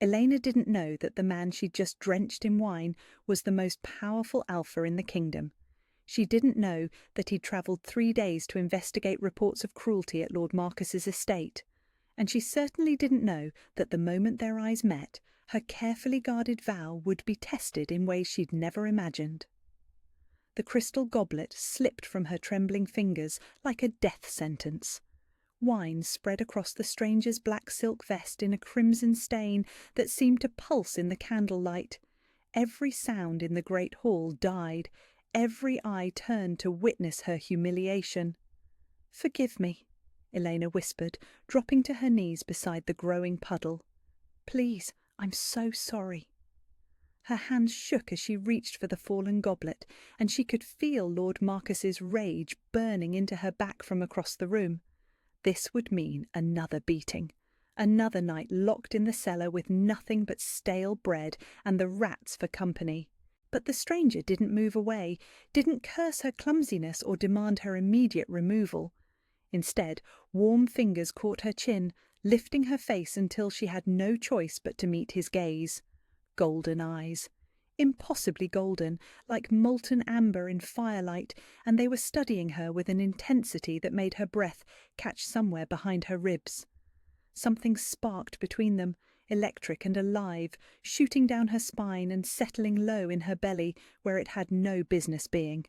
Elena didn't know that the man she'd just drenched in wine was the most powerful alpha in the kingdom. She didn't know that he'd travelled 3 days to investigate reports of cruelty at Lord Marcus's estate. And she certainly didn't know that the moment their eyes met, her carefully guarded vow would be tested in ways she'd never imagined. The crystal goblet slipped from her trembling fingers like a death sentence. Wine spread across the stranger's black silk vest in a crimson stain that seemed to pulse in the candlelight. Every sound in the great hall died. Every eye turned to witness her humiliation. "Forgive me," Elena whispered, dropping to her knees beside the growing puddle. "Please, I'm so sorry." Her hands shook as she reached for the fallen goblet, and she could feel Lord Marcus's rage burning into her back from across the room. This would mean another beating, another night locked in the cellar with nothing but stale bread and the rats for company. But the stranger didn't move away, didn't curse her clumsiness or demand her immediate removal. Instead, warm fingers caught her chin, lifting her face until she had no choice but to meet his gaze. Golden eyes. Impossibly golden, like molten amber in firelight, and they were studying her with an intensity that made her breath catch somewhere behind her ribs. Something sparked between them, electric and alive, shooting down her spine and settling low in her belly where it had no business being.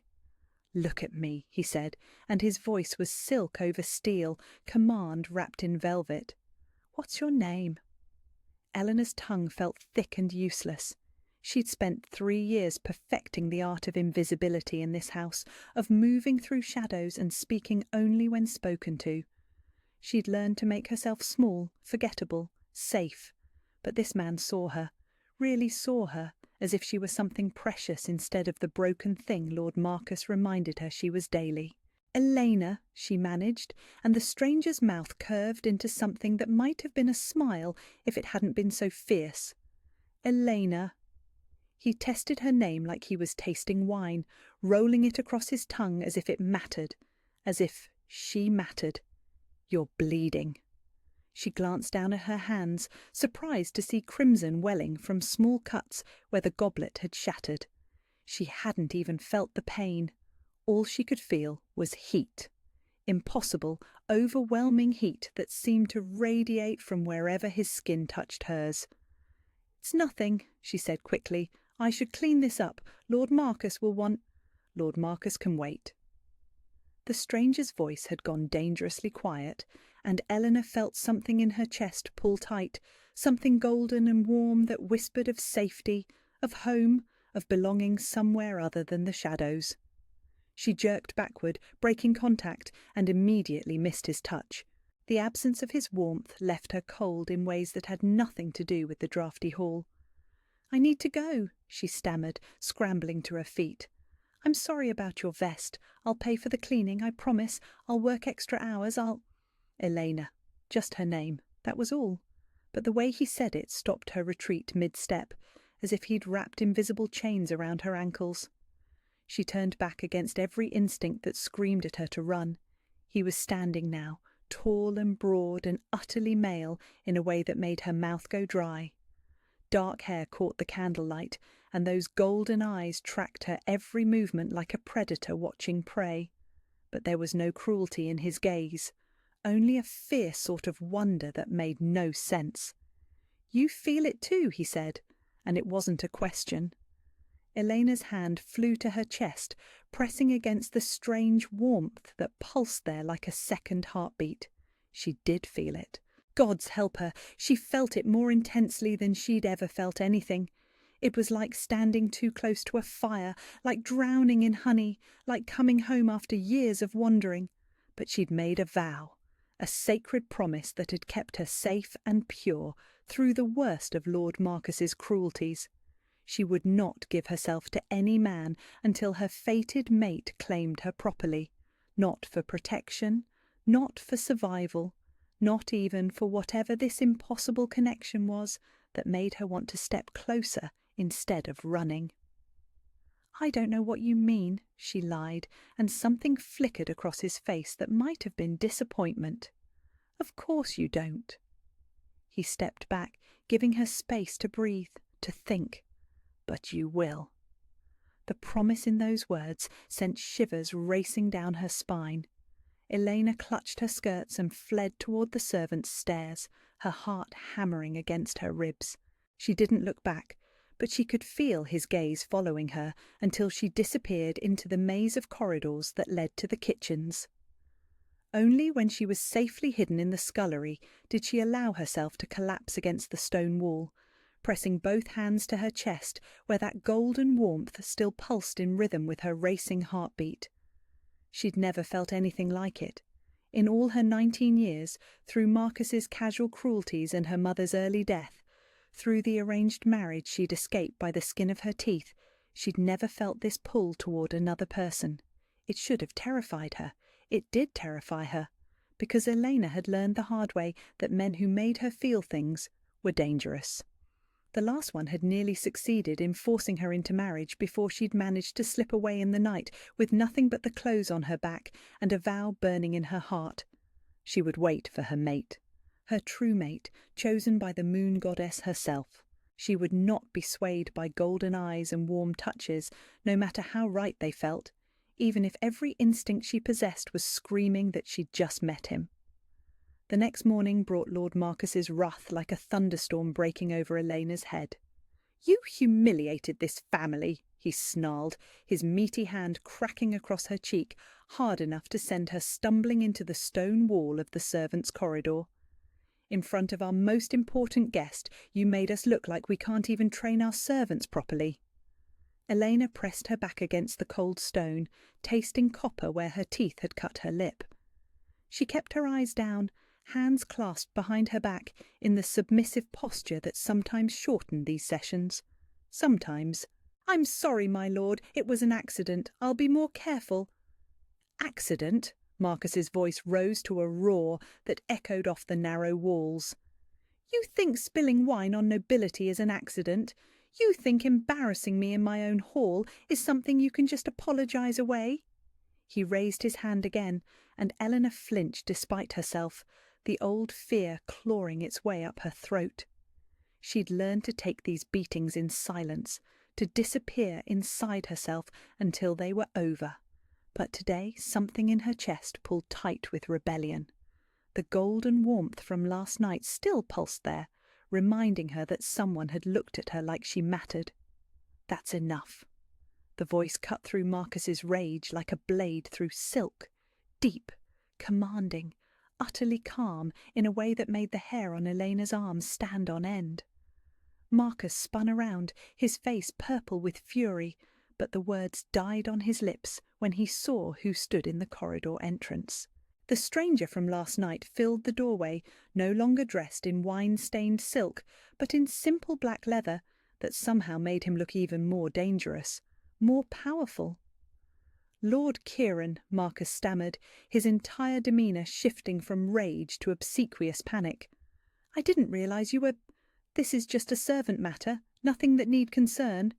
"Look at me," he said, and his voice was silk over steel, command wrapped in velvet. "What's your name?" Eleanor's tongue felt thick and useless. She'd spent 3 years perfecting the art of invisibility in this house, of moving through shadows and speaking only when spoken to. She'd learned to make herself small, forgettable, safe. But this man saw her, really saw her, as if she were something precious instead of the broken thing Lord Marcus reminded her she was daily. "Elena," she managed, and the stranger's mouth curved into something that might have been a smile if it hadn't been so fierce. "Elena." He tested her name like he was tasting wine, rolling it across his tongue as if it mattered, as if she mattered. "You're bleeding." She glanced down at her hands, surprised to see crimson welling from small cuts where the goblet had shattered. She hadn't even felt the pain. All she could feel was heat. Impossible, overwhelming heat that seemed to radiate from wherever his skin touched hers. "It's nothing," she said quickly. "I should clean this up. Lord Marcus will want—" "Lord Marcus can wait." The stranger's voice had gone dangerously quiet, and Eleanor felt something in her chest pull tight, something golden and warm that whispered of safety, of home, of belonging somewhere other than the shadows. She jerked backward, breaking contact, and immediately missed his touch. The absence of his warmth left her cold in ways that had nothing to do with the draughty hall. "I need to go," she stammered, scrambling to her feet. "I'm sorry about your vest. I'll pay for the cleaning, I promise. I'll work extra hours, Elena. Just her name, that was all. But the way he said it stopped her retreat mid-step, as if he'd wrapped invisible chains around her ankles. She turned back against every instinct that screamed at her to run. He was standing now, tall and broad and utterly male in a way that made her mouth go dry. Dark hair caught the candlelight, and those golden eyes tracked her every movement like a predator watching prey. But there was no cruelty in his gaze, only a fierce sort of wonder that made no sense. "You feel it too," he said, and it wasn't a question. Elena's hand flew to her chest, pressing against the strange warmth that pulsed there like a second heartbeat. She did feel it. Gods help her, she felt it more intensely than she'd ever felt anything. It was like standing too close to a fire, like drowning in honey, like coming home after years of wandering. But she'd made a vow, a sacred promise that had kept her safe and pure through the worst of Lord Marcus's cruelties. She would not give herself to any man until her fated mate claimed her properly, not for protection, not for survival, not even for whatever this impossible connection was that made her want to step closer instead of running. "I don't know what you mean," she lied, and something flickered across his face that might have been disappointment. "Of course you don't." He stepped back, giving her space to breathe, to think. But you will. The promise in those words sent shivers racing down her spine. Elena clutched her skirts and fled toward the servants' stairs, her heart hammering against her ribs. She didn't look back, but she could feel his gaze following her until she disappeared into the maze of corridors that led to the kitchens. Only when she was safely hidden in the scullery did she allow herself to collapse against the stone wall, pressing both hands to her chest where that golden warmth still pulsed in rhythm with her racing heartbeat. She'd never felt anything like it. In all her 19 years, through Marcus's casual cruelties and her mother's early death, through the arranged marriage she'd escaped by the skin of her teeth, she'd never felt this pull toward another person. It should have terrified her. It did terrify her, because Elena had learned the hard way that men who made her feel things were dangerous. The last one had nearly succeeded in forcing her into marriage before she'd managed to slip away in the night with nothing but the clothes on her back and a vow burning in her heart. She would wait for her mate, her true mate, chosen by the moon goddess herself. She would not be swayed by golden eyes and warm touches, no matter how right they felt, even if every instinct she possessed was screaming that she'd just met him. The next morning brought Lord Marcus's wrath like a thunderstorm breaking over Elena's head. "You humiliated this family," he snarled, his meaty hand cracking across her cheek, hard enough to send her stumbling into the stone wall of the servants' corridor. "In front of our most important guest, you made us look like we can't even train our servants properly." Elena pressed her back against the cold stone, tasting copper where her teeth had cut her lip. She kept her eyes down, hands clasped behind her back in the submissive posture that sometimes shortened these sessions. Sometimes. "I'm sorry, my lord, it was an accident. I'll be more careful." "Accident?" Marcus's voice rose to a roar that echoed off the narrow walls. "You think spilling wine on nobility is an accident? You think embarrassing me in my own hall is something you can just apologize away?" He raised his hand again, and Eleanor flinched despite herself, the old fear clawing its way up her throat. She'd learned to take these beatings in silence, to disappear inside herself until they were over. But today something in her chest pulled tight with rebellion. The golden warmth from last night still pulsed there, reminding her that someone had looked at her like she mattered. "That's enough." The voice cut through Marcus's rage like a blade through silk, deep, commanding, utterly calm in a way that made the hair on Elena's arms stand on end. Marcus spun around, his face purple with fury, but the words died on his lips when he saw who stood in the corridor entrance. The stranger from last night filled the doorway, no longer dressed in wine-stained silk, but in simple black leather that somehow made him look even more dangerous, more powerful. "Lord Kieran," Marcus stammered, his entire demeanour shifting from rage to obsequious panic. "I didn't realise you were... This is just a servant matter, nothing that need concern."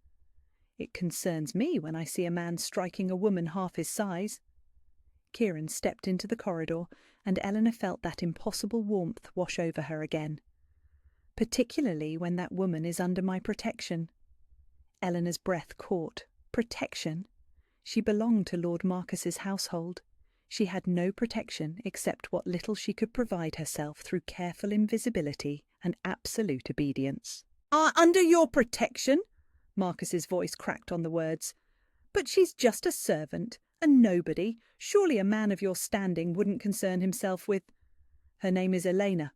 "It concerns me when I see a man striking a woman half his size." Kieran stepped into the corridor, and Eleanor felt that impossible warmth wash over her again. "Particularly when that woman is under my protection." Eleanor's breath caught. Protection? She belonged to Lord Marcus's household. She had no protection except what little she could provide herself through careful invisibility and absolute obedience. "Under your protection?" Marcus's voice cracked on the words. "But she's just a servant, a nobody. Surely a man of your standing wouldn't concern himself with—" "Her name is Elena."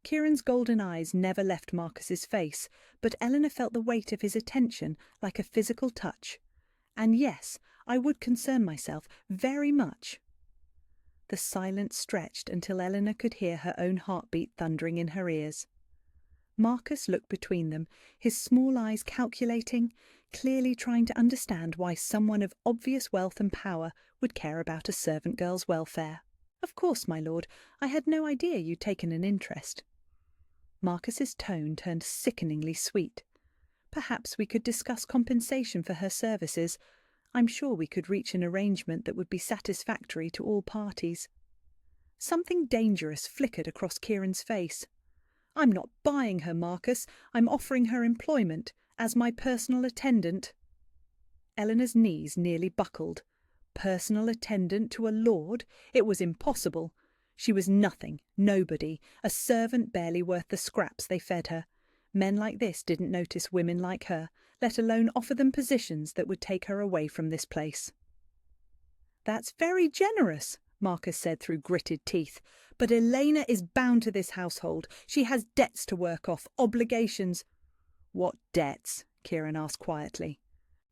Kieran's golden eyes never left Marcus's face, but Eleanor felt the weight of his attention like a physical touch. "And yes, I would concern myself very much." The silence stretched until Eleanor could hear her own heartbeat thundering in her ears. Marcus looked between them, his small eyes calculating, clearly trying to understand why someone of obvious wealth and power would care about a servant girl's welfare. "Of course, my lord, I had no idea you'd taken an interest." Marcus's tone turned sickeningly sweet. "Perhaps we could discuss compensation for her services. I'm sure we could reach an arrangement that would be satisfactory to all parties." Something dangerous flickered across Kieran's face. I'm not buying her, Marcus. I'm offering her employment as my personal attendant. Eleanor's knees nearly buckled. Personal attendant to a lord? It was impossible. She was nothing, nobody, a servant barely worth the scraps they fed her. Men like this didn't notice women like her, let alone offer them positions that would take her away from this place. "That's very generous," Marcus said through gritted teeth. "But Elena is bound to this household. She has debts to work off, obligations." "What debts?" Kieran asked quietly.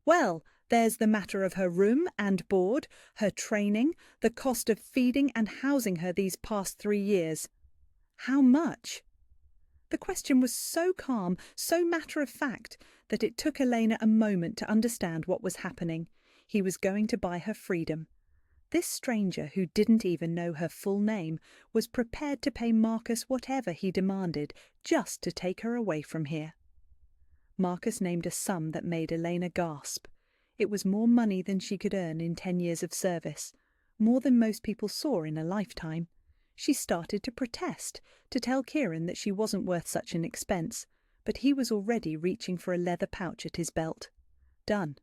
"Well, there's the matter of her room and board, her training, the cost of feeding and housing her these past 3 years." "How much?" The question was so calm, so matter-of-fact, that it took Elena a moment to understand what was happening. He was going to buy her freedom. This stranger, who didn't even know her full name, was prepared to pay Marcus whatever he demanded just to take her away from here. Marcus named a sum that made Elena gasp. It was more money than she could earn in 10 years of service, more than most people saw in a lifetime. She started to protest, to tell Kieran that she wasn't worth such an expense, but he was already reaching for a leather pouch at his belt. Done.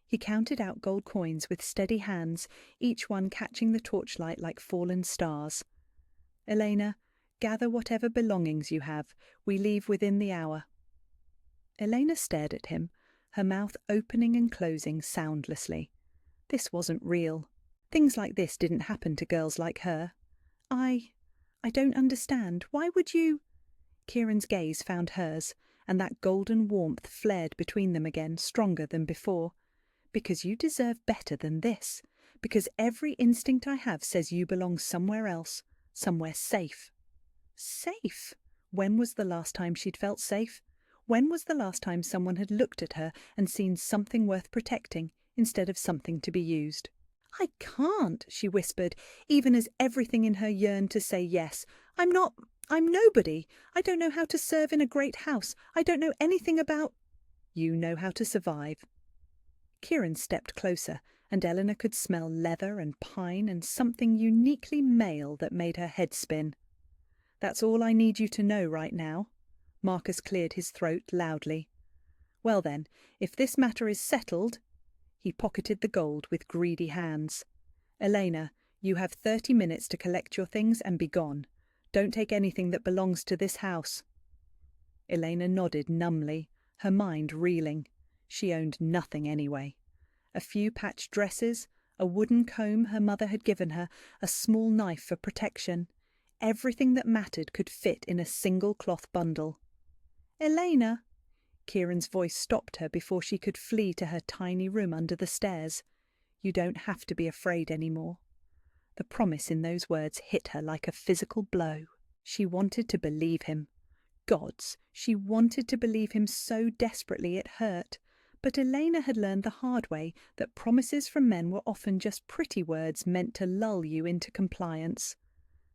He counted out gold coins with steady hands, each one catching the torchlight like fallen stars. "Elena, gather whatever belongings you have. We leave within the hour." Elena stared at him, her mouth opening and closing soundlessly. This wasn't real. Things like this didn't happen to girls like her. I don't understand. Why would you—" Kieran's gaze found hers, and that golden warmth flared between them again, stronger than before. "Because you deserve better than this. Because every instinct I have says you belong somewhere else, somewhere safe." Safe? When was the last time she'd felt safe? When was the last time someone had looked at her and seen something worth protecting instead of something to be used? "I can't," she whispered, even as everything in her yearned to say yes. I'm nobody. I don't know how to serve in a great house. I don't know anything about—" "You know how to survive." Kieran stepped closer, and Eleanor could smell leather and pine and something uniquely male that made her head spin. "That's all I need you to know right now." Marcus cleared his throat loudly. "Well then, if this matter is settled—" He pocketed the gold with greedy hands. "Elena, you have 30 minutes to collect your things and be gone. Don't take anything that belongs to this house." Elena nodded numbly, her mind reeling. She owned nothing anyway. A few patched dresses, a wooden comb her mother had given her, a small knife for protection. Everything that mattered could fit in a single cloth bundle. "Elena!" Kieran's voice stopped her before she could flee to her tiny room under the stairs. "You don't have to be afraid anymore." The promise in those words hit her like a physical blow. She wanted to believe him. Gods, she wanted to believe him so desperately it hurt. But Elena had learned the hard way that promises from men were often just pretty words meant to lull you into compliance.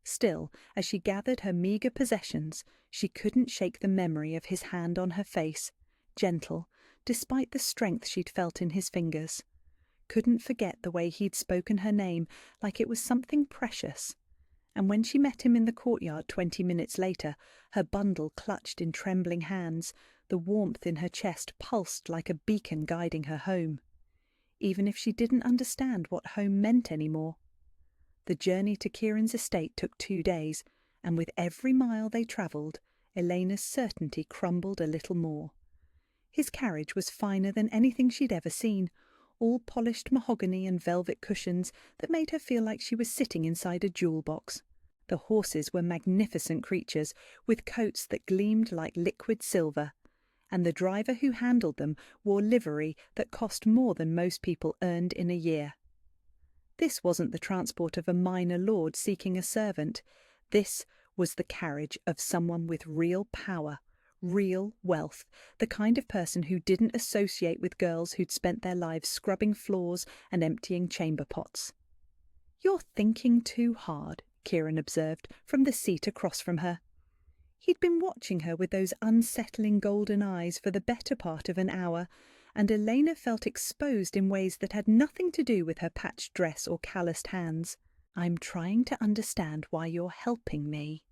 Still, as she gathered her meagre possessions, she couldn't shake the memory of his hand on her face, gentle, despite the strength she'd felt in his fingers. Couldn't forget the way he'd spoken her name like it was something precious. And when she met him in the courtyard 20 minutes later, her bundle clutched in trembling hands, the warmth in her chest pulsed like a beacon guiding her home. Even if she didn't understand what home meant anymore. The journey to Kieran's estate took 2 days, and with every mile they travelled, Elena's certainty crumbled a little more. His carriage was finer than anything she'd ever seen, all polished mahogany and velvet cushions that made her feel like she was sitting inside a jewel box. The horses were magnificent creatures, with coats that gleamed like liquid silver, and the driver who handled them wore livery that cost more than most people earned in a year. This wasn't the transport of a minor lord seeking a servant. This was the carriage of someone with real power, real wealth, the kind of person who didn't associate with girls who'd spent their lives scrubbing floors and emptying chamber pots. "You're thinking too hard," Kieran observed from the seat across from her. He'd been watching her with those unsettling golden eyes for the better part of an hour, and Elena felt exposed in ways that had nothing to do with her patched dress or calloused hands. "I'm trying to understand why you're helping me."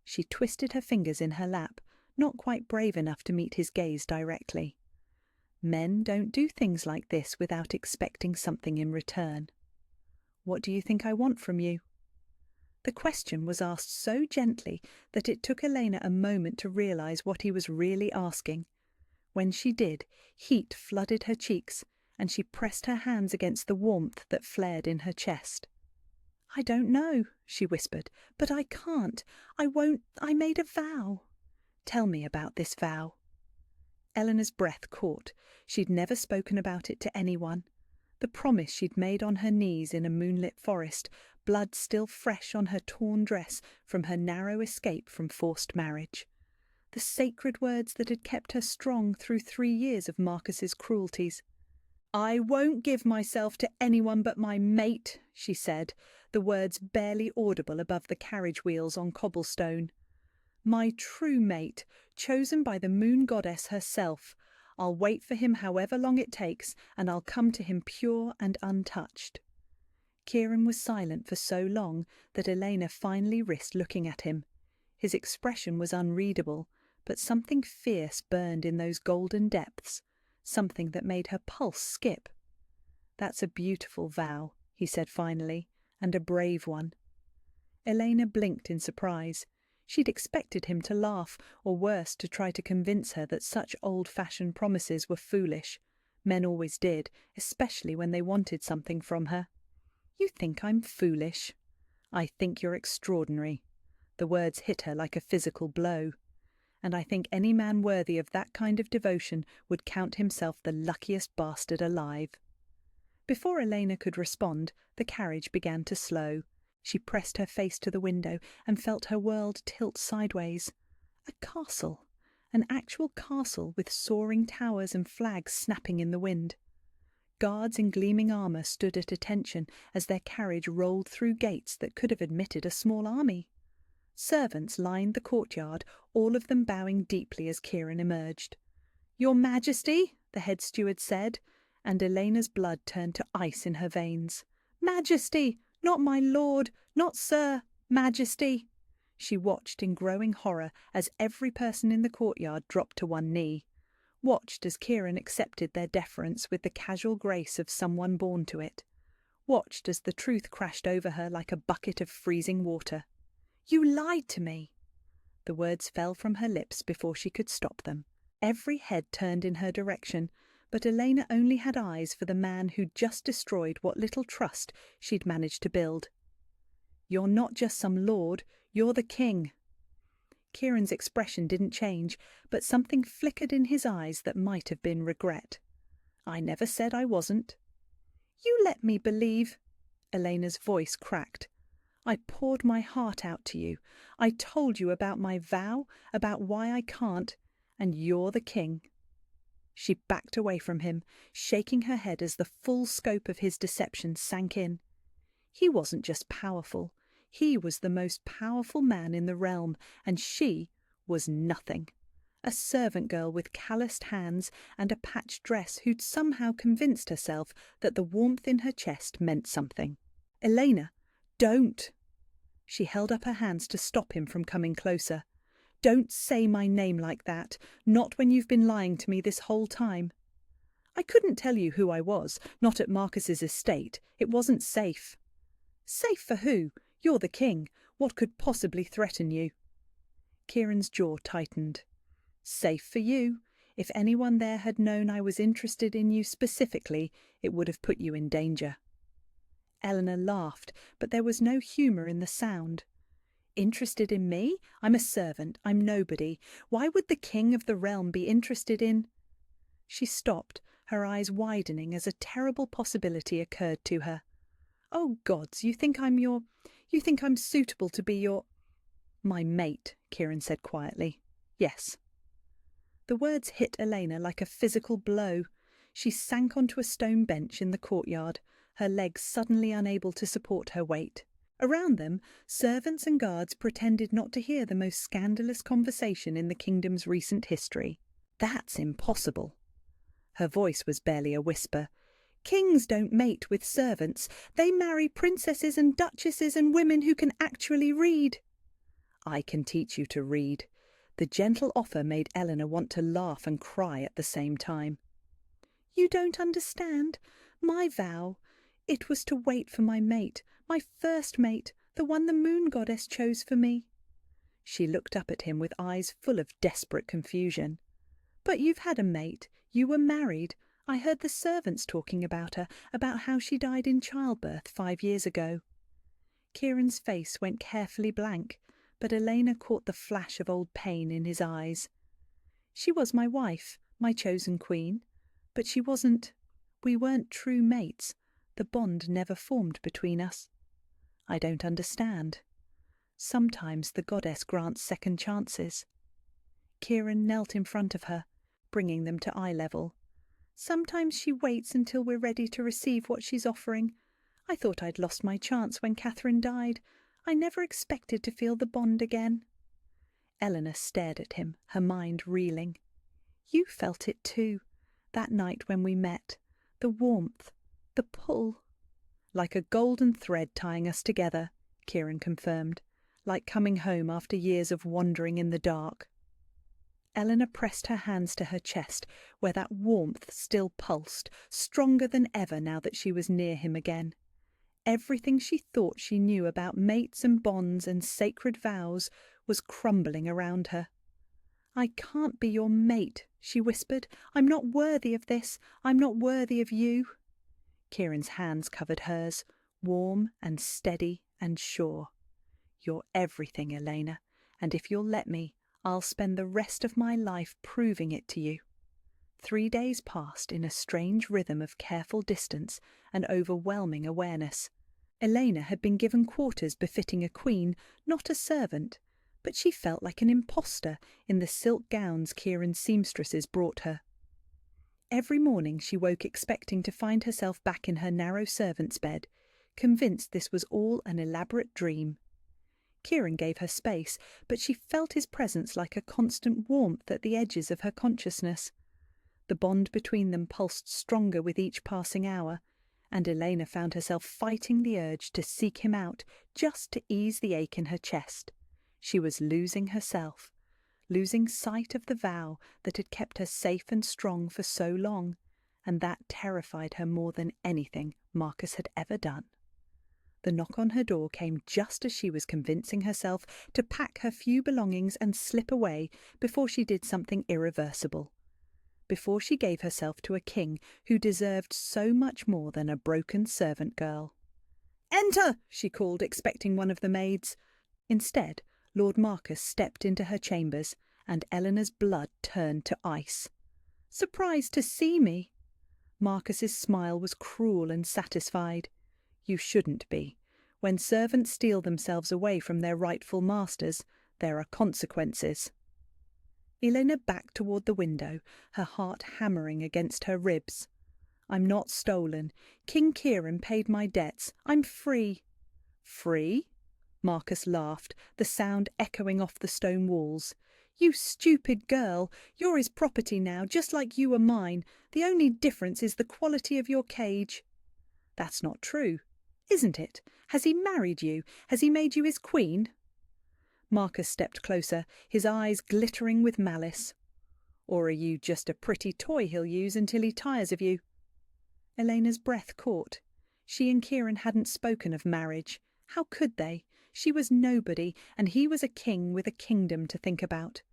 She twisted her fingers in her lap, not quite brave enough to meet his gaze directly. Men don't do things like this without expecting something in return. What do you think I want from you? The question was asked so gently that it took Elena a moment to realize what he was really asking. When she did, heat flooded her cheeks, and she pressed her hands against the warmth that flared in her chest. "I don't know," she whispered, "but I can't. I won't. I made a vow." "Tell me about this vow." Eleanor's breath caught. She'd never spoken about it to anyone. The promise she'd made on her knees in a moonlit forest, blood still fresh on her torn dress from her narrow escape from forced marriage. The sacred words that had kept her strong through 3 years of Marcus's cruelties. "I won't give myself to anyone but my mate," she said, the words barely audible above the carriage wheels on cobblestone. "My true mate, chosen by the moon goddess herself. I'll wait for him however long it takes, and I'll come to him pure and untouched." Kieran was silent for so long that Elena finally risked looking at him. His expression was unreadable, but something fierce burned in those golden depths, something that made her pulse skip. "That's a beautiful vow," he said finally, "and a brave one." Elena blinked in surprise. She'd expected him to laugh, or worse, to try to convince her that such old-fashioned promises were foolish. Men always did, especially when they wanted something from her. "You think I'm foolish?" "I think you're extraordinary." The words hit her like a physical blow. "And I think any man worthy of that kind of devotion would count himself the luckiest bastard alive." Before Elena could respond, the carriage began to slow. She pressed her face to the window and felt her world tilt sideways. A castle, an actual castle with soaring towers and flags snapping in the wind. Guards in gleaming armour stood at attention as their carriage rolled through gates that could have admitted a small army. Servants lined the courtyard, all of them bowing deeply as Kieran emerged. "Your Majesty," the head steward said, and Elena's blood turned to ice in her veins. "Majesty! Not my lord, not sir, Majesty." She watched in growing horror as every person in the courtyard dropped to one knee. Watched as Kieran accepted their deference with the casual grace of someone born to it. Watched as the truth crashed over her like a bucket of freezing water. "You lied to me." The words fell from her lips before she could stop them. Every head turned in her direction, but Elena only had eyes for the man who'd just destroyed what little trust she'd managed to build. "You're not just some lord, you're the king." Kieran's expression didn't change, but something flickered in his eyes that might have been regret. "I never said I wasn't." "You let me believe." Elena's voice cracked. "I poured my heart out to you. I told you about my vow, about why I can't, and you're the king." She backed away from him, shaking her head as the full scope of his deception sank in. He wasn't just powerful. He was the most powerful man in the realm, and she was nothing. A servant girl with calloused hands and a patched dress who'd somehow convinced herself that the warmth in her chest meant something. "Elena, don't!" She held up her hands to stop him from coming closer. "Don't say my name like that, not when you've been lying to me this whole time." "I couldn't tell you who I was, not at Marcus's estate. It wasn't safe." "Safe for who? You're the king. What could possibly threaten you?" Kieran's jaw tightened. "Safe for you. If anyone there had known I was interested in you specifically, it would have put you in danger." Eleanor laughed, but there was no humour in the sound. "Interested in me? I'm a servant. I'm nobody. Why would the king of the realm be interested in—" She stopped, her eyes widening as a terrible possibility occurred to her. "Oh, gods, you think I'm suitable to be your—" "My mate," Kieran said quietly. "Yes." The words hit Elena like a physical blow. She sank onto a stone bench in the courtyard, her legs suddenly unable to support her weight. Around them, servants and guards pretended not to hear the most scandalous conversation in the kingdom's recent history. "That's impossible." Her voice was barely a whisper. "Kings don't mate with servants. They marry princesses and duchesses and women who can actually read." I can teach you to read." The gentle offer made Eleanor want to laugh and cry at the same time. "You don't understand. My vow, it was to wait for my mate, my first mate, the one the moon goddess chose for me." She looked up at him with eyes full of desperate confusion. "But you've had a mate. You were married. I heard the servants talking about her, about how she died in childbirth 5 years ago." Kieran's face went carefully blank, but Elena caught the flash of old pain in his eyes. "She was my wife, my chosen queen, but she wasn't. We weren't true mates. The bond never formed between us." "I don't understand." "Sometimes the goddess grants second chances." Kieran knelt in front of her, bringing them to eye level. "Sometimes she waits until we're ready to receive what she's offering. I thought I'd lost my chance when Catherine died. I never expected to feel the bond again." Eleanor stared at him, her mind reeling. "You felt it too, that night when we met. The warmth, the pull." "Like a golden thread tying us together," Kieran confirmed. "Like coming home after years of wandering in the dark." Eleanor pressed her hands to her chest, where that warmth still pulsed, stronger than ever now that she was near him again. Everything she thought she knew about mates and bonds and sacred vows was crumbling around her. "I can't be your mate," she whispered. "I'm not worthy of this. I'm not worthy of you." Kieran's hands covered hers, warm and steady and sure. "You're everything, Elena, and if you'll let me, I'll spend the rest of my life proving it to you." 3 days passed in a strange rhythm of careful distance and overwhelming awareness. Elena had been given quarters befitting a queen, not a servant, but she felt like an imposter in the silk gowns Kieran's seamstresses brought her. Every morning she woke expecting to find herself back in her narrow servant's bed, convinced this was all an elaborate dream. Kieran gave her space, but she felt his presence like a constant warmth at the edges of her consciousness. The bond between them pulsed stronger with each passing hour, and Elena found herself fighting the urge to seek him out just to ease the ache in her chest. She was losing herself, losing sight of the vow that had kept her safe and strong for so long, and that terrified her more than anything Marcus had ever done. The knock on her door came just as she was convincing herself to pack her few belongings and slip away before she did something irreversible. Before she gave herself to a king who deserved so much more than a broken servant girl. "Enter!" she called, expecting one of the maids. Instead, Lord Marcus stepped into her chambers, and Eleanor's blood turned to ice. "Surprised to see me?" Marcus's smile was cruel and satisfied. "You shouldn't be. When servants steal themselves away from their rightful masters, there are consequences." Elena backed toward the window, her heart hammering against her ribs. "I'm not stolen. King Kieran paid my debts. I'm free." "Free?" Marcus laughed, the sound echoing off the stone walls. "You stupid girl. You're his property now, just like you are mine. The only difference is the quality of your cage." "That's not true." "Isn't it? Has he married you? Has he made you his queen?" Marcus stepped closer, his eyes glittering with malice. "Or are you just a pretty toy he'll use until he tires of you?" Elena's breath caught. She and Kieran hadn't spoken of marriage. How could they? She was nobody, and he was a king with a kingdom to think about.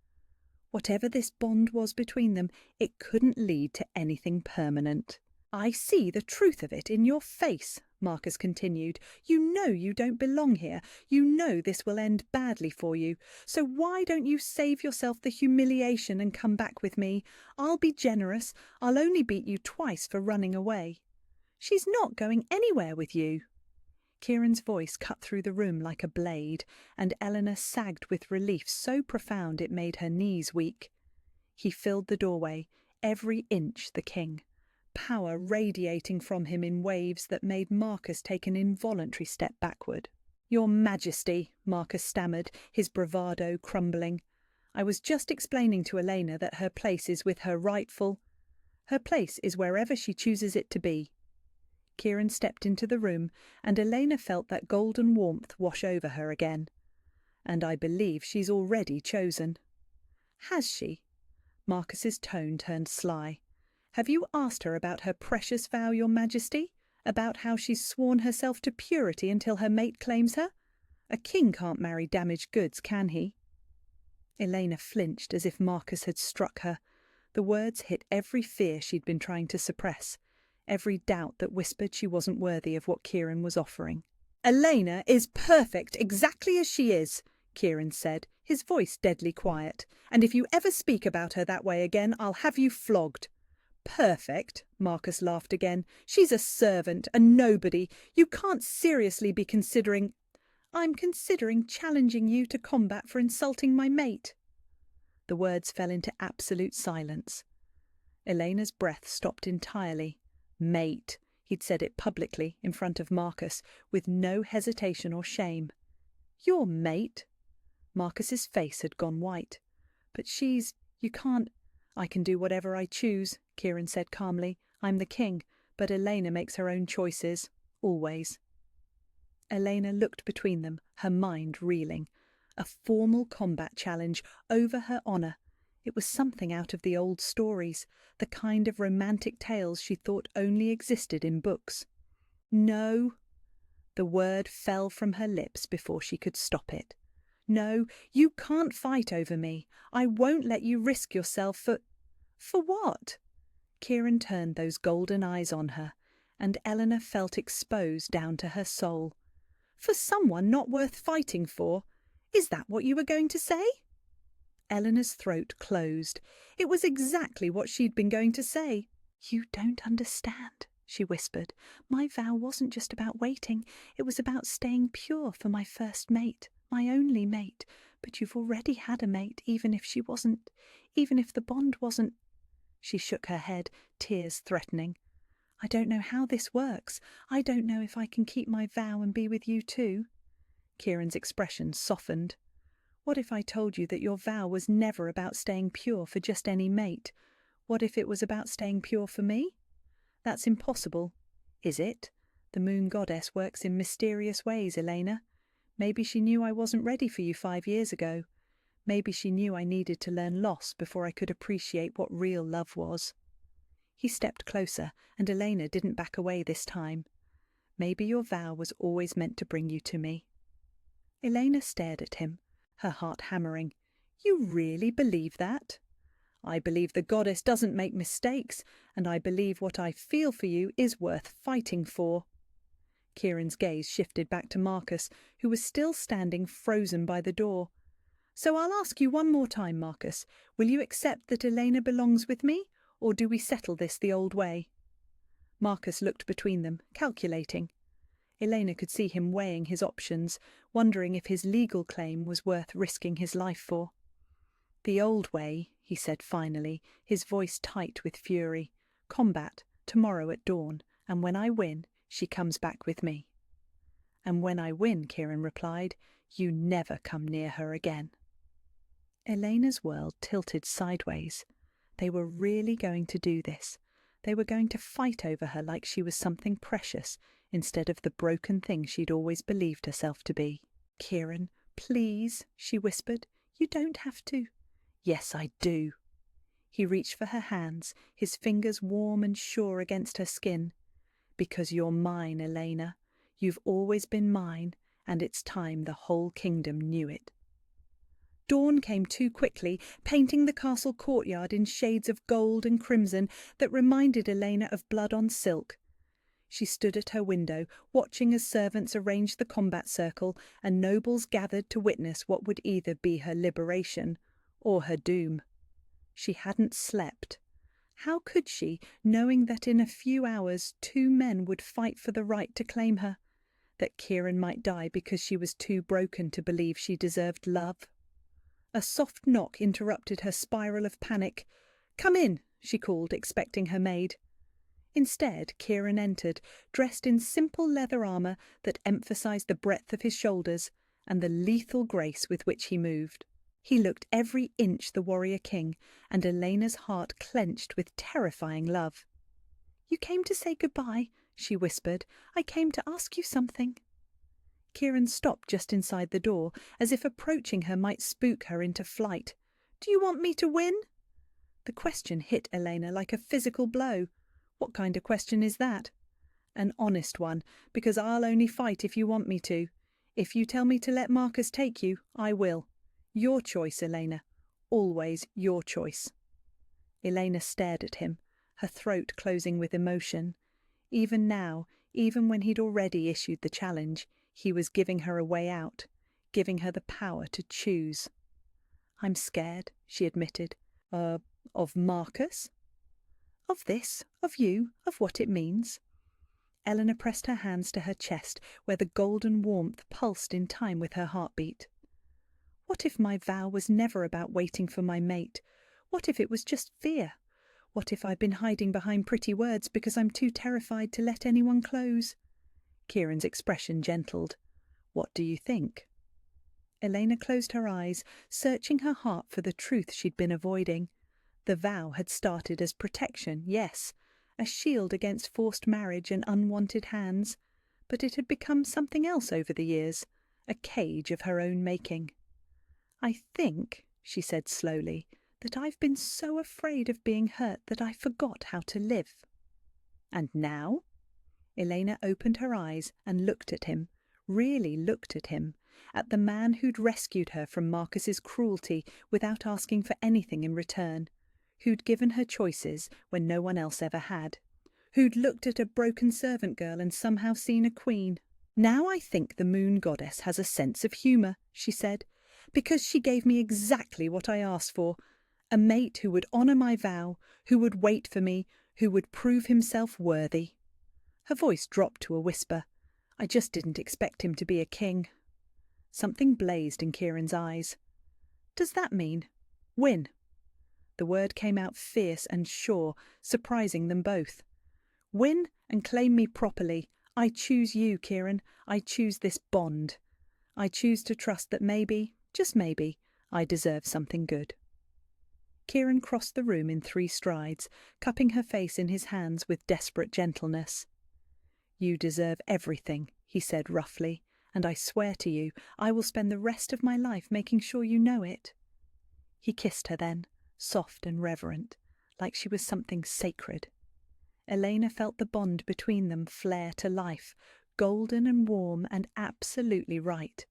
Whatever this bond was between them, it couldn't lead to anything permanent. "I see the truth of it in your face," Marcus continued. "You know you don't belong here. You know this will end badly for you. So why don't you save yourself the humiliation and come back with me? I'll be generous. I'll only beat you twice for running away." "She's not going anywhere with you." Kieran's voice cut through the room like a blade, and Eleanor sagged with relief so profound it made her knees weak. He filled the doorway, every inch the king, power radiating from him in waves that made Marcus take an involuntary step backward. "Your Majesty," Marcus stammered, his bravado crumbling. "I was just explaining to Elena that her place is with her rightful—" "Her place is wherever she chooses it to be." Kieran stepped into the room, and Elena felt that golden warmth wash over her again. and I believe she's already chosen." "Has she?" Marcus's tone turned sly. "Have you asked her about her precious vow, your majesty? About how she's sworn herself to purity until her mate claims her? A king can't marry damaged goods, can he?" Elena flinched as if Marcus had struck her. The words hit every fear she'd been trying to suppress, every doubt that whispered she wasn't worthy of what Kieran was offering. "Elena is perfect exactly as she is," Kieran said, his voice deadly quiet. "And if you ever speak about her that way again, I'll have you flogged." "Perfect?" Marcus laughed again. "She's a servant, a nobody. You can't seriously be considering—" "I'm considering challenging you to combat for insulting my mate." The words fell into absolute silence. Elena's breath stopped entirely. Mate. He'd said it publicly, in front of Marcus, with no hesitation or shame. "Your mate?" Marcus's face had gone white. "But you can't—" "I can do whatever I choose," Kieran said calmly. "I'm the king, but Elena makes her own choices. Always." Elena looked between them, her mind reeling. A formal combat challenge over her honour. It was something out of the old stories, the kind of romantic tales she thought only existed in books. "No." The word fell from her lips before she could stop it. "No, you can't fight over me. I won't let you risk yourself for—" "For what?" Kieran turned those golden eyes on her, and Eleanor felt exposed down to her soul. "For someone not worth fighting for? Is that what you were going to say?" Eleanor's throat closed. It was exactly what she'd been going to say. "You don't understand," she whispered. "My vow wasn't just about waiting. It was about staying pure for my first mate, my only mate. But you've already had a mate, even if the bond wasn't—" She shook her head, tears threatening. "I don't know how this works. I don't know if I can keep my vow and be with you too." Kieran's expression softened. "What if I told you that your vow was never about staying pure for just any mate? What if it was about staying pure for me? That's impossible. Is it? The moon goddess works in mysterious ways, Elena. Maybe she knew I wasn't ready for you 5 years ago. Maybe she knew I needed to learn loss before I could appreciate what real love was." He stepped closer, and Elena didn't back away this time. "Maybe your vow was always meant to bring you to me." Elena stared at him, her heart hammering. "You really believe that?" "I believe the goddess doesn't make mistakes, and I believe what I feel for you is worth fighting for." Kieran's gaze shifted back to Marcus, who was still standing frozen by the door. "So I'll ask you one more time, Marcus. Will you accept that Elena belongs with me, or do we settle this the old way?" Marcus looked between them, calculating. Elena could see him weighing his options, wondering if his legal claim was worth risking his life for. "The old way," he said finally, his voice tight with fury. "Combat, tomorrow at dawn, and when I win, she comes back with me." "And when I win," Kieran replied, "you never come near her again." Elena's world tilted sideways. They were really going to do this. They were going to fight over her like she was something precious, instead of the broken thing she'd always believed herself to be. "Kieran, please," she whispered. "You don't have to." "Yes, I do." He reached for her hands, his fingers warm and sure against her skin. "Because you're mine, Elena. You've always been mine, and it's time the whole kingdom knew it." Dawn came too quickly, painting the castle courtyard in shades of gold and crimson that reminded Elena of blood on silk. She stood at her window, watching as servants arranged the combat circle and nobles gathered to witness what would either be her liberation or her doom. She hadn't slept. How could she, knowing that in a few hours 2 men would fight for the right to claim her? That Kieran might die because she was too broken to believe she deserved love? A soft knock interrupted her spiral of panic. "Come in," she called, expecting her maid. Instead, Kieran entered, dressed in simple leather armour that emphasised the breadth of his shoulders and the lethal grace with which he moved. He looked every inch the warrior king, and Elena's heart clenched with terrifying love. "You came to say goodbye," she whispered. "I came to ask you something." Kieran stopped just inside the door, as if approaching her might spook her into flight. "Do you want me to win?" The question hit Elena like a physical blow. What kind of question is that? An honest one, because I'll only fight if you want me to. If you tell me to let Marcus take you, I will. Your choice, Elena. Always your choice. Elena stared at him, her throat closing with emotion. Even now, even when he'd already issued the challenge, he was giving her a way out, giving her the power to choose. "I'm scared," she admitted. Of Marcus?" "Of this, of you, of what it means." Eleanor pressed her hands to her chest, where the golden warmth pulsed in time with her heartbeat. "What if my vow was never about waiting for my mate? What if it was just fear? What if I've been hiding behind pretty words because I'm too terrified to let anyone close?" Kieran's expression gentled. "What do you think?" Elena closed her eyes, searching her heart for the truth she'd been avoiding. The vow had started as protection, yes, a shield against forced marriage and unwanted hands, but it had become something else over the years, a cage of her own making. "I think," she said slowly, "that I've been so afraid of being hurt that I forgot how to live." "And now?" Elena opened her eyes and looked at him, really looked at him, at the man who'd rescued her from Marcus's cruelty without asking for anything in return, who'd given her choices when no one else ever had, who'd looked at a broken servant girl and somehow seen a queen. "Now I think the moon goddess has a sense of humour," she said, "because she gave me exactly what I asked for, a mate who would honour my vow, who would wait for me, who would prove himself worthy." Her voice dropped to a whisper. "I just didn't expect him to be a king." Something blazed in Kieran's eyes. "Does that mean win?" The word came out fierce and sure, surprising them both. "Win and claim me properly. I choose you, Kieran. I choose this bond. I choose to trust that maybe, just maybe, I deserve something good." Kieran crossed the room in 3 strides, cupping her face in his hands with desperate gentleness. "You deserve everything," he said roughly, "and I swear to you, I will spend the rest of my life making sure you know it." He kissed her then, soft and reverent, like she was something sacred. Elena felt the bond between them flare to life, golden and warm and absolutely right.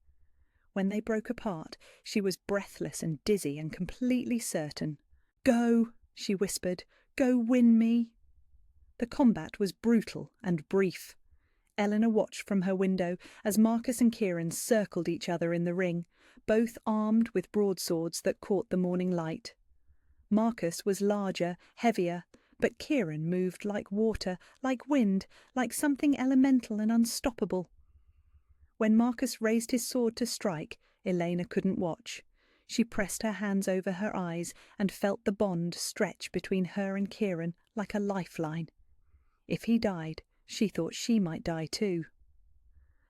When they broke apart, she was breathless and dizzy and completely certain. "Go," she whispered, "go win me." The combat was brutal and brief. Eleanor watched from her window as Marcus and Kieran circled each other in the ring, both armed with broadswords that caught the morning light. Marcus was larger, heavier, but Kieran moved like water, like wind, like something elemental and unstoppable. When Marcus raised his sword to strike, Elena couldn't watch. She pressed her hands over her eyes and felt the bond stretch between her and Kieran like a lifeline. If he died, she thought she might die too.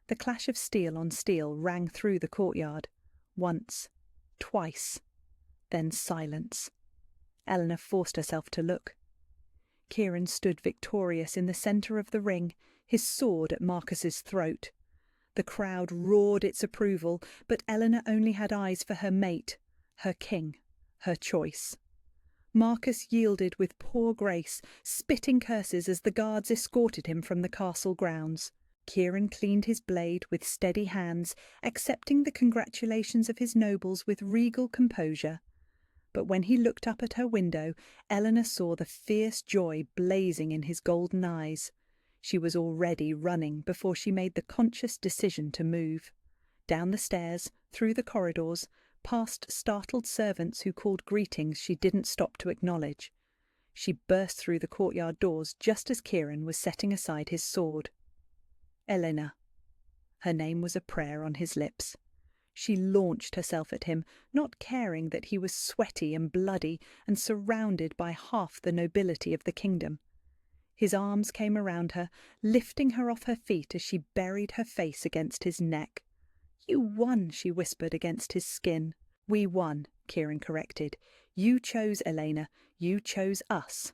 The clash of steel on steel rang through the courtyard. Once, twice, then silence. Eleanor forced herself to look. Kieran stood victorious in the centre of the ring, his sword at Marcus's throat. The crowd roared its approval, but Eleanor only had eyes for her mate, her king, her choice. Marcus yielded with poor grace, spitting curses as the guards escorted him from the castle grounds. Kieran cleaned his blade with steady hands, accepting the congratulations of his nobles with regal composure. But when he looked up at her window, Eleanor saw the fierce joy blazing in his golden eyes. She was already running before she made the conscious decision to move. Down the stairs, through the corridors, past startled servants who called greetings she didn't stop to acknowledge. She burst through the courtyard doors just as Kieran was setting aside his sword. "Elena." Her name was a prayer on his lips. She launched herself at him, not caring that he was sweaty and bloody and surrounded by half the nobility of the kingdom. His arms came around her, lifting her off her feet as she buried her face against his neck. "You won," she whispered against his skin. "We won," Kieran corrected. "You chose, Elena. You chose us."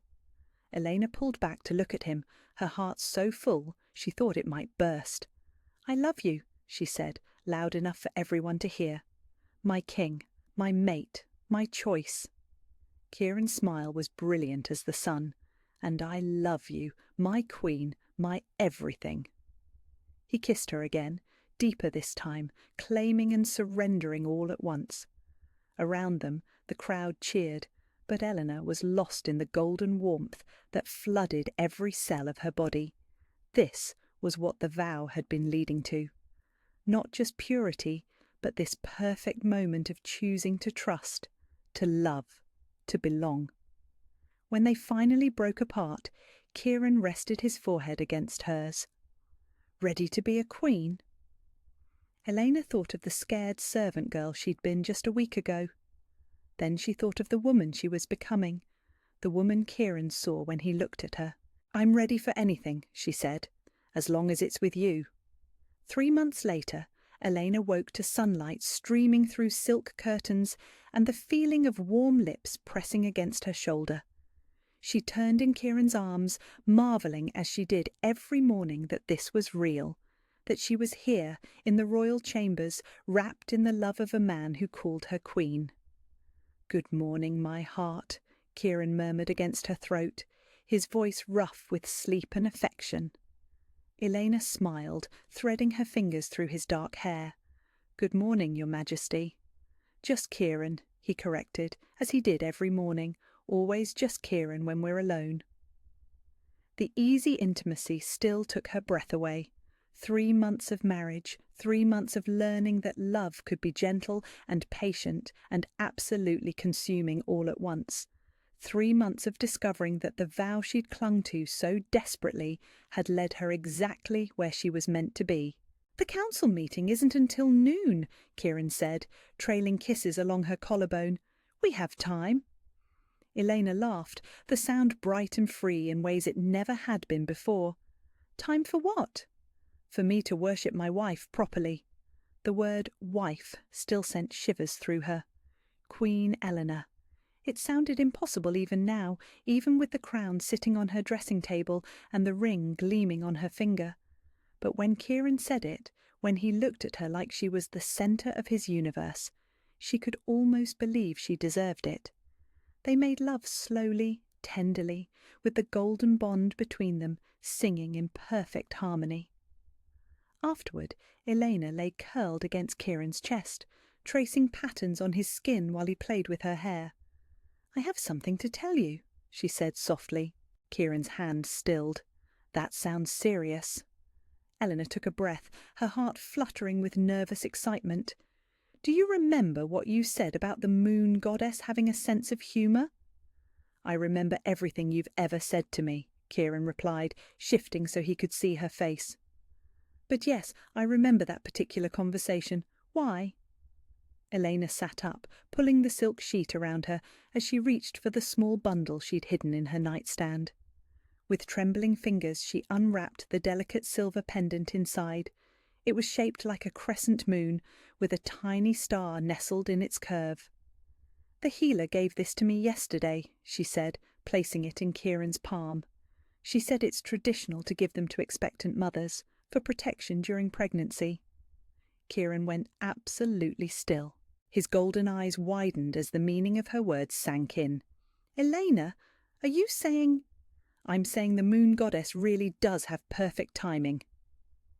Elena pulled back to look at him, her heart so full she thought it might burst. "I love you," she said, loud enough for everyone to hear. "My king, my mate, my choice." Kieran's smile was brilliant as the sun. "And I love you, my queen, my everything." He kissed her again, deeper this time, claiming and surrendering all at once. Around them, the crowd cheered, but Eleanor was lost in the golden warmth that flooded every cell of her body. This was what the vow had been leading to. Not just purity, but this perfect moment of choosing to trust, to love, to belong. When they finally broke apart, Kieran rested his forehead against hers. "Ready to be a queen?" Elena thought of the scared servant girl she'd been just a week ago. Then she thought of the woman she was becoming, the woman Kieran saw when he looked at her. "I'm ready for anything," she said, "as long as it's with you." 3 months later, Elena woke to sunlight streaming through silk curtains and the feeling of warm lips pressing against her shoulder. She turned in Kieran's arms, marvelling as she did every morning that this was real, that she was here in the royal chambers, wrapped in the love of a man who called her queen. "Good morning, my heart," Kieran murmured against her throat, his voice rough with sleep and affection. Elena smiled, threading her fingers through his dark hair. "Good morning, Your Majesty." "Just Kieran," he corrected, as he did every morning, always just Kieran when we're alone. The easy intimacy still took her breath away. 3 months of marriage, 3 months of learning that love could be gentle and patient and absolutely consuming all at once. 3 months of discovering that the vow she'd clung to so desperately had led her exactly where she was meant to be. "The council meeting isn't until noon," Kieran said, trailing kisses along her collarbone. "We have time." Elena laughed, the sound bright and free in ways it never had been before. "Time for what?" "For me to worship my wife properly." The word wife still sent shivers through her. Queen Eleanor. It sounded impossible even now, even with the crown sitting on her dressing table and the ring gleaming on her finger. But when Kieran said it, when he looked at her like she was the centre of his universe, she could almost believe she deserved it. They made love slowly, tenderly, with the golden bond between them singing in perfect harmony. Afterward, Elena lay curled against Kieran's chest, tracing patterns on his skin while he played with her hair. "I have something to tell you," she said softly. Kieran's hand stilled. "That sounds serious." Eleanor took a breath, her heart fluttering with nervous excitement. "Do you remember what you said about the moon goddess having a sense of humour?" "I remember everything you've ever said to me," Kieran replied, shifting so he could see her face. "But yes, I remember that particular conversation. Why?" Elena sat up, pulling the silk sheet around her as she reached for the small bundle she'd hidden in her nightstand. With trembling fingers she unwrapped the delicate silver pendant inside. It was shaped like a crescent moon, with a tiny star nestled in its curve. "The healer gave this to me yesterday," she said, placing it in Kieran's palm. "She said it's traditional to give them to expectant mothers, for protection during pregnancy." Kieran went absolutely still. His golden eyes widened as the meaning of her words sank in. "Elena, are you saying—" "I'm saying the moon goddess really does have perfect timing."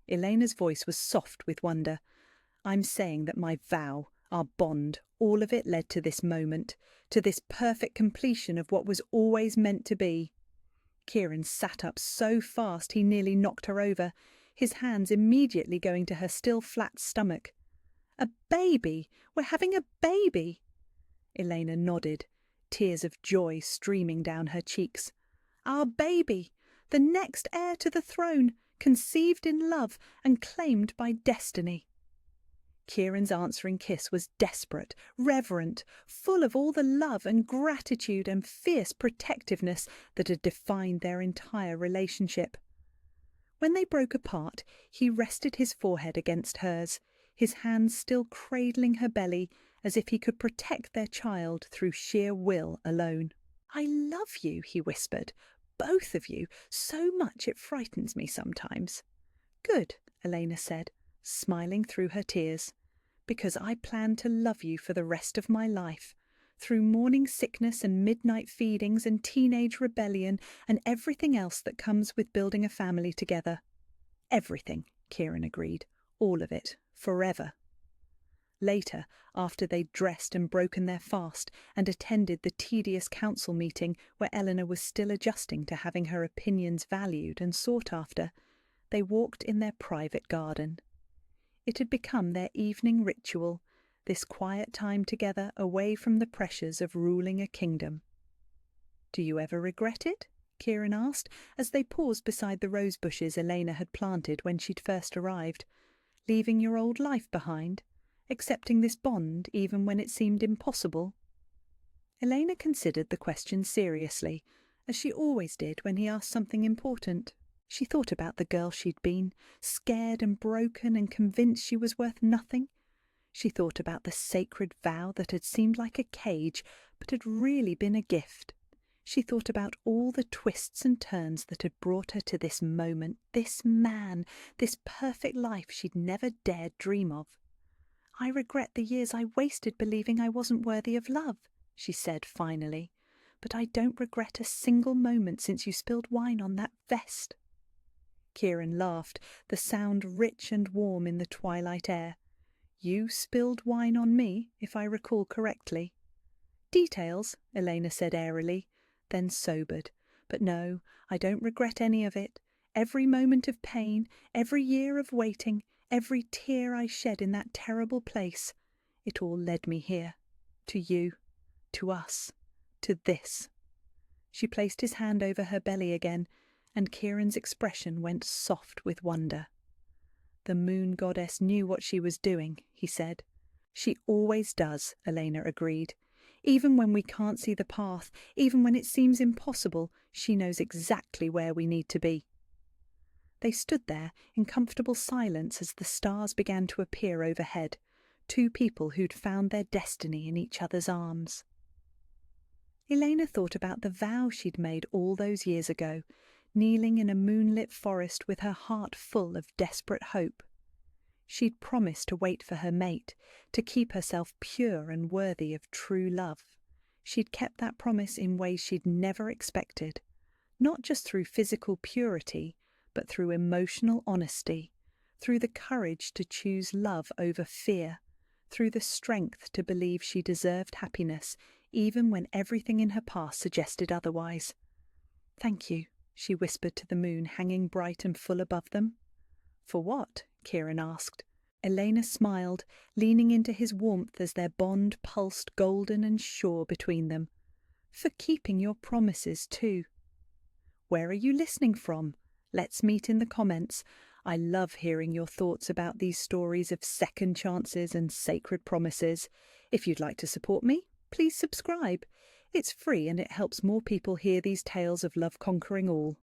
Elena's voice was soft with wonder. "I'm saying that my vow, our bond, all of it led to this moment, to this perfect completion of what was always meant to be." Kieran sat up so fast he nearly knocked her over, his hands immediately going to her still flat stomach. "A baby! We're having a baby!" Elena nodded, tears of joy streaming down her cheeks. "Our baby! The next heir to the throne, conceived in love and claimed by destiny." Kieran's answering kiss was desperate, reverent, full of all the love and gratitude and fierce protectiveness that had defined their entire relationship. When they broke apart, he rested his forehead against hers, his hands still cradling her belly, as if he could protect their child through sheer will alone. "I love you," he whispered, "both of you, so much it frightens me sometimes." "Good," Elena said. smiling through her tears, "because I plan to love you for the rest of my life, through morning sickness and midnight feedings and teenage rebellion and everything else that comes with building a family together." "Everything," Kieran agreed. "All of it. Forever." Later, after they'd dressed and broken their fast and attended the tedious council meeting where Eleanor was still adjusting to having her opinions valued and sought after, they walked in their private garden. It had become their evening ritual, this quiet time together away from the pressures of ruling a kingdom. "Do you ever regret it?" Kieran asked, as they paused beside the rose bushes Elena had planted when she'd first arrived. "Leaving your old life behind? Accepting this bond even when it seemed impossible?" Elena considered the question seriously, as she always did when he asked something important. She thought about the girl she'd been, scared and broken and convinced she was worth nothing. She thought about the sacred vow that had seemed like a cage, but had really been a gift. She thought about all the twists and turns that had brought her to this moment, this man, this perfect life she'd never dared dream of. "I regret the years I wasted believing I wasn't worthy of love," she said finally, "but I don't regret a single moment since you spilled wine on that vest." Kieran laughed, the sound rich and warm in the twilight air. "You spilled wine on me, if I recall correctly." "Details," Elena said airily, then sobered. "But no, I don't regret any of it. Every moment of pain, every year of waiting, every tear I shed in that terrible place, it all led me here. To you, to us, to this." She placed his hand over her belly again, and Kieran's expression went soft with wonder. "The moon goddess knew what she was doing," he said. "She always does," Elena agreed. "Even when we can't see the path, even when it seems impossible, she knows exactly where we need to be." They stood there in comfortable silence as the stars began to appear overhead, two people who'd found their destiny in each other's arms. Elena thought about the vow she'd made all those years ago, kneeling in a moonlit forest with her heart full of desperate hope. She'd promised to wait for her mate, to keep herself pure and worthy of true love. She'd kept that promise in ways she'd never expected, not just through physical purity, but through emotional honesty, through the courage to choose love over fear, through the strength to believe she deserved happiness, even when everything in her past suggested otherwise. "Thank you," she whispered to the moon hanging bright and full above them. "For what?" Kieran asked. Elena smiled, leaning into his warmth as their bond pulsed golden and sure between them. "For keeping your promises, too." "Where are you listening from? Let's meet in the comments. I love hearing your thoughts about these stories of second chances and sacred promises. If you'd like to support me, please subscribe. It's free and it helps more people hear these tales of love conquering all.